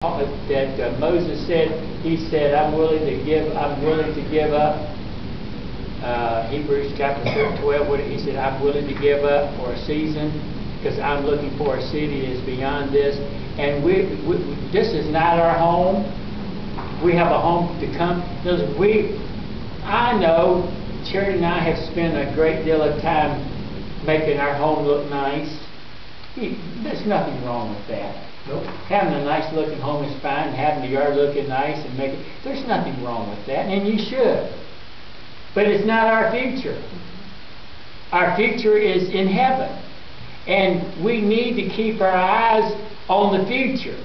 that Moses said. He said, I'm willing to give up. Hebrews chapter 12, he said, I'm willing to give up for a season because I'm looking for a city that is beyond this. And this is not our home. We have a home to come. I know Cherry and I have spent a great deal of time making our home look nice. There's nothing wrong with that. Nope. Having a nice looking home is fine. Having the yard looking nice and there's nothing wrong with that, and you should. But it's not our future. Our future is in heaven. And we need to keep our eyes on the future.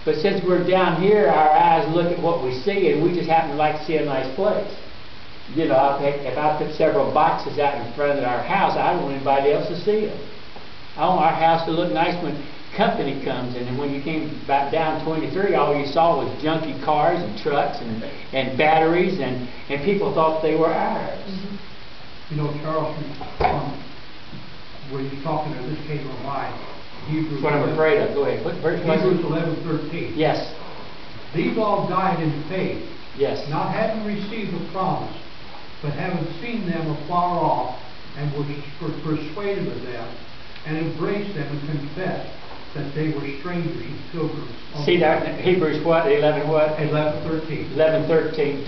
But since we're down here, our eyes look at what we see, and we just happen to like to see a nice place. You know, if I put several boxes out in front of our house, I don't want anybody else to see them. I want our house to look nice when company comes in, and when you came back down 23, all you saw was junky cars and trucks and batteries, and people thought they were ours. You know, Charles, where you're talking in this case of mine, Hebrews. That's what I'm afraid of. Go ahead. What verse was it? Hebrews 11:13. Yes. These all died in faith. Yes. Not having received the promise, but having seen them afar off, and were persuaded of them, and embraced them, and confessed that they were strangers and pilgrims. See that Hebrews what? 11 what? 11:13. 11:13.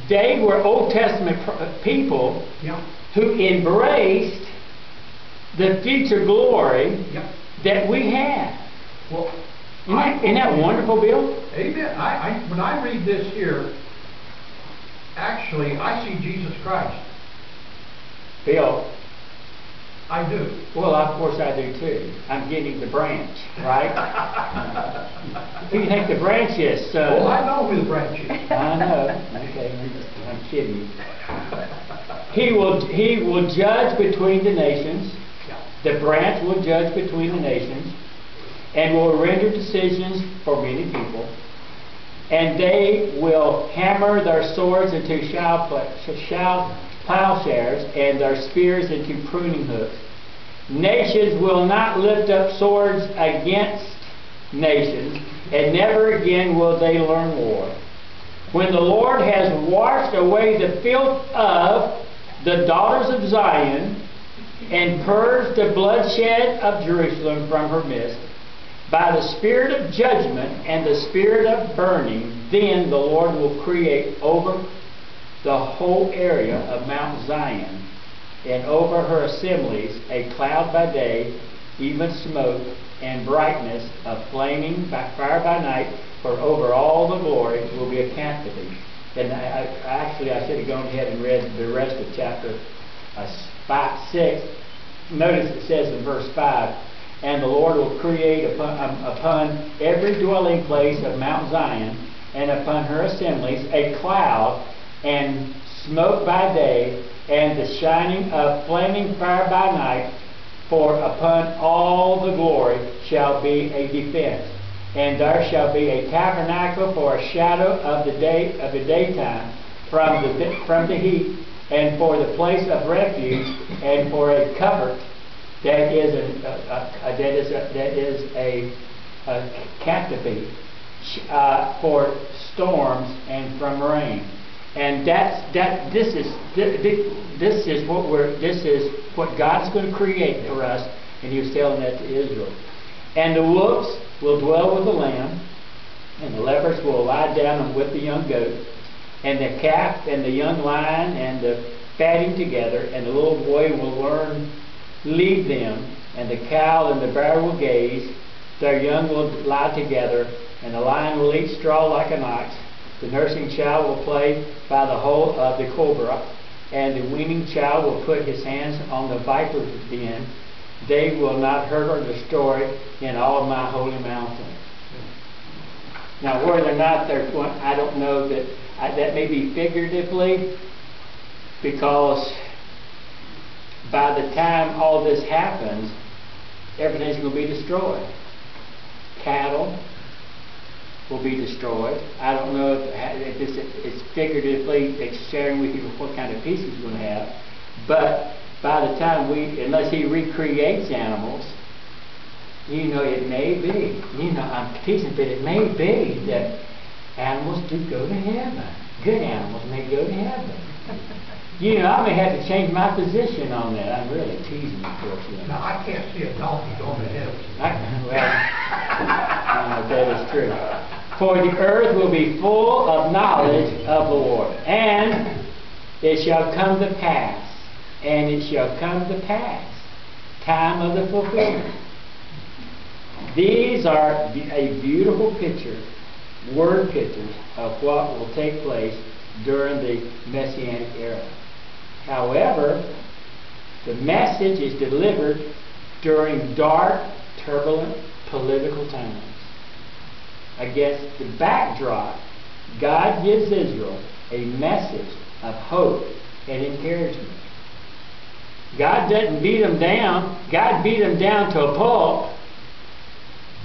They were Old Testament people, yeah, who embraced the future glory, yeah, that we have. Well, isn't that wonderful, Bill? Amen. When I read this here, actually, I see Jesus Christ. Bill. I do. Well, of course I do too. I'm getting the branch, right? Who do you think the branch is, son? Oh, I know who the branch is. I know. Okay, I'm kidding you. He will judge between the nations. The branch will judge between the nations, and will render decisions for many people. And they will hammer their swords into plowshares and their spears into pruning hooks. Nations will not lift up swords against nations, and never again will they learn war. When the Lord has washed away the filth of the daughters of Zion, and purged the bloodshed of Jerusalem from her midst, by the spirit of judgment and the spirit of burning, then the Lord will create over the whole area of Mount Zion, and over her assemblies, a cloud by day, even smoke, and brightness of flaming fire by night, for over all the glory will be a captivity. And I should have gone ahead and read the rest of chapter 6. Notice it says in verse 5, and the Lord will create upon every dwelling place of Mount Zion, and upon her assemblies, a cloud, and smoke by day, and the shining of flaming fire by night, for upon all the glory shall be a defense. And there shall be a tabernacle for a shadow of the daytime from the heat, and for the place of refuge, and for a covert that is a captivity for storms and from rain. And this is what God's going to create for us, and He was telling that to Israel. And the wolves will dwell with the lamb, and the leopards will lie down with the young goat, and the calf and the young lion and the fatting together, and the little boy will lead them, and the cow and the bear will gaze, their young will lie together, and the lion will eat straw like an ox. The nursing child will play by the hole of the cobra, and the weaning child will put his hands on the viper's den. They will not hurt or destroy in all of my holy mountain. Now, whether or not there's one, I don't know. That may be figuratively, because by the time all this happens, everything's going to be destroyed. Cattle will be destroyed. I don't know if it's figuratively sharing with you what kind of peace He's going to have, but by the time unless He recreates animals, You know, it may be, you know, I'm teasing, but it may be that animals do go to heaven. Good animals may go to heaven. You know, I may have to change my position on that. I'm really teasing, of course. You know. Now, I can't see a donkey going to heaven. That is true. For the earth will be full of knowledge of the Lord. And it shall come to pass. And it shall come to pass. Time of the fulfillment. These are a beautiful picture, word pictures of what will take place during the Messianic era. However, the message is delivered during dark, turbulent political times. Against the backdrop, God gives Israel a message of hope and encouragement. God doesn't beat them down. God beat them down to a pulp.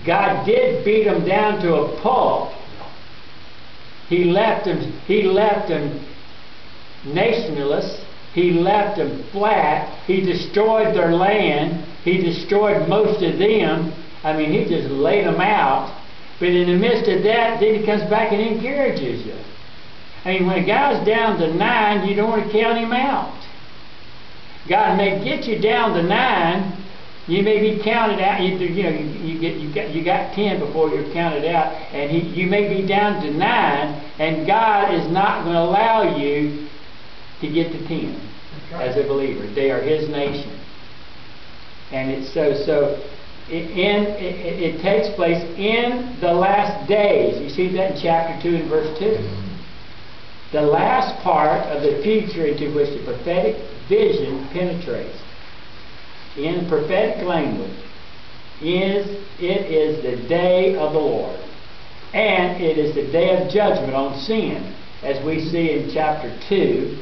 God did beat them down to a pulp. He left them nationless. He left them flat. He destroyed their land. He destroyed most of them. I mean, he just laid them out. But in the midst of that, then he comes back and encourages you. I mean, when a guy's down to 9, you don't want to count him out. God may get you down to 9. You may be counted out. You got 10 before you're counted out, and you may be down to 9, and God is not going to allow you to get to 10 as a believer. They are His nation, and it's it takes place in the last days. You see that in chapter 2 and verse 2. The last part of the future into which the prophetic vision penetrates. In prophetic language, it is the day of the Lord. And it is the day of judgment on sin, as we see in chapter 2,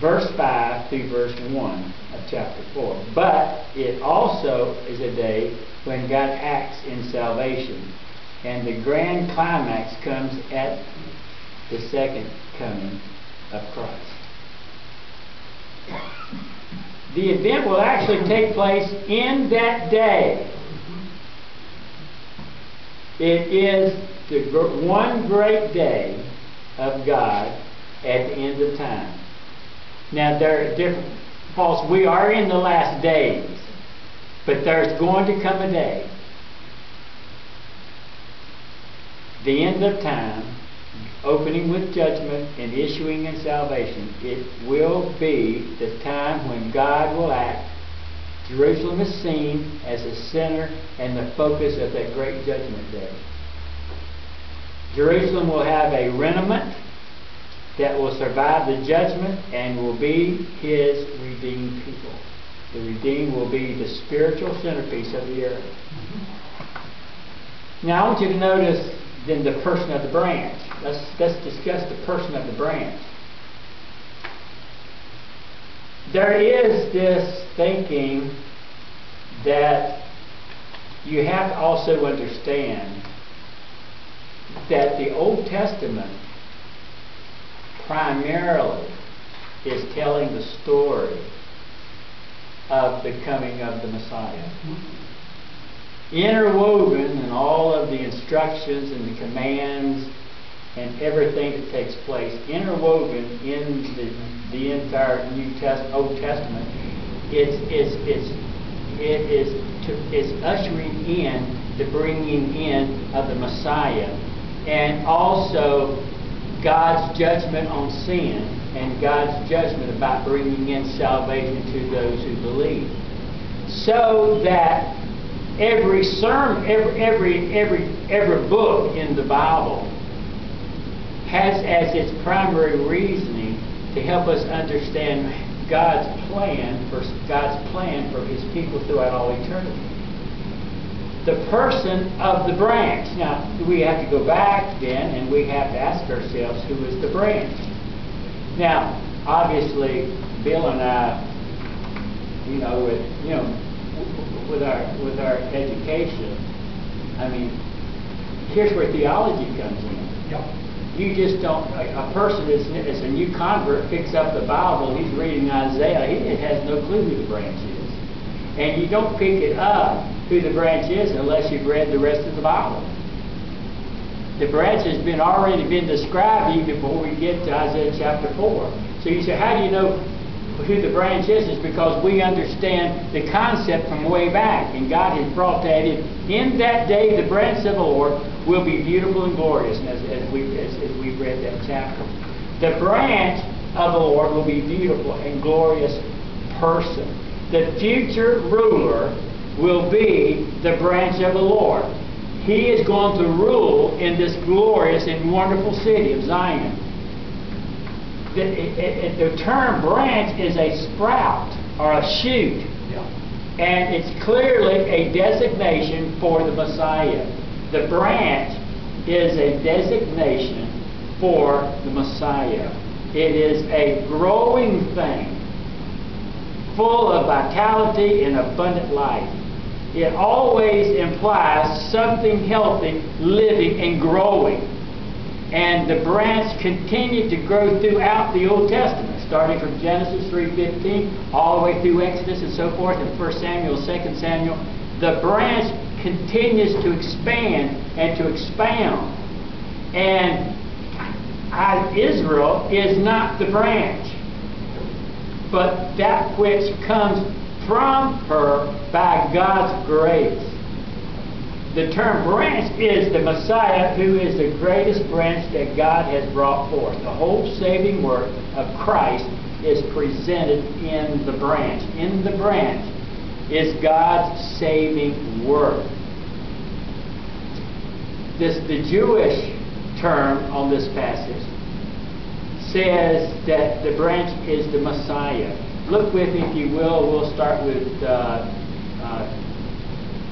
verse 5 through verse 1 of chapter 4. But it also is a day when God acts in salvation. And the grand climax comes at the second coming of Christ. The event will actually take place in that day. It is the one great day of God at the end of time. Now, there are different faults. We are in the last days, but there's going to come a day, the end of time, opening with judgment and issuing in salvation. It will be the time when God will act. Jerusalem is seen as the center and the focus of that great judgment day. Jerusalem will have a remnant that will survive the judgment and will be His redeemed people. The redeemed will be the spiritual centerpiece of the earth. Now I want you to notice then the person of the branch. Let's discuss the person of the branch. There is this thinking that you have to also understand that the Old Testament primarily is telling the story of the coming of the Messiah. Interwoven in all of the instructions and the commands and everything that takes place, interwoven in the entire Old Testament, it's ushering in the bringing in of the Messiah, and also God's judgment on sin and God's judgment about bringing in salvation to those who believe, so that every sermon, every book in the Bible has as its primary reasoning to help us understand God's plan for His people throughout all eternity. The person of the branch. Now, we have to go back then and we have to ask ourselves, who is the branch? Now, obviously, Bill and I, with our education, I mean, here's where theology comes in. Yep. You just don't, a person that's a new convert picks up the Bible, he's reading Isaiah, he has no clue who the branch is. And you don't pick it up who the branch is unless you've read the rest of the Bible. The branch has already been described even before we get to Isaiah chapter 4. So you say, how do you know who the branch is? It's because we understand the concept from way back, and God has brought that in that day. The branch of the Lord will be beautiful and glorious, and as we read that chapter. The branch of the Lord will be beautiful and glorious person. The future ruler will be the branch of the Lord. He is going to rule in this glorious and wonderful city of Zion. The term branch is a sprout or a shoot. Yeah. And it's clearly a designation for the Messiah. The branch is a designation for the Messiah. It is a growing thing, full of vitality and abundant life. It always implies something healthy, living, and growing. And the branch continued to grow throughout the Old Testament, starting from Genesis 3:15 all the way through Exodus and so forth, and 1 Samuel, 2 Samuel. The branch continues to expand and to expound. And Israel is not the branch, but that which comes from her by God's grace. The term branch is the Messiah, who is the greatest branch that God has brought forth. The whole saving work of Christ is presented in the branch. In the branch is God's saving work. The Jewish term on this passage says that the branch is the Messiah. Look with me, if you will. We'll start with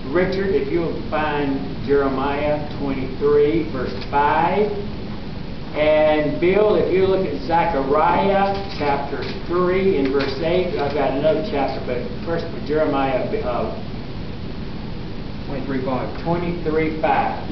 Richard, if you'll find Jeremiah 23, verse 5. And Bill, if you look at Zechariah chapter 3 and verse 8. I've got another chapter, but first Jeremiah 23:5. 23:5.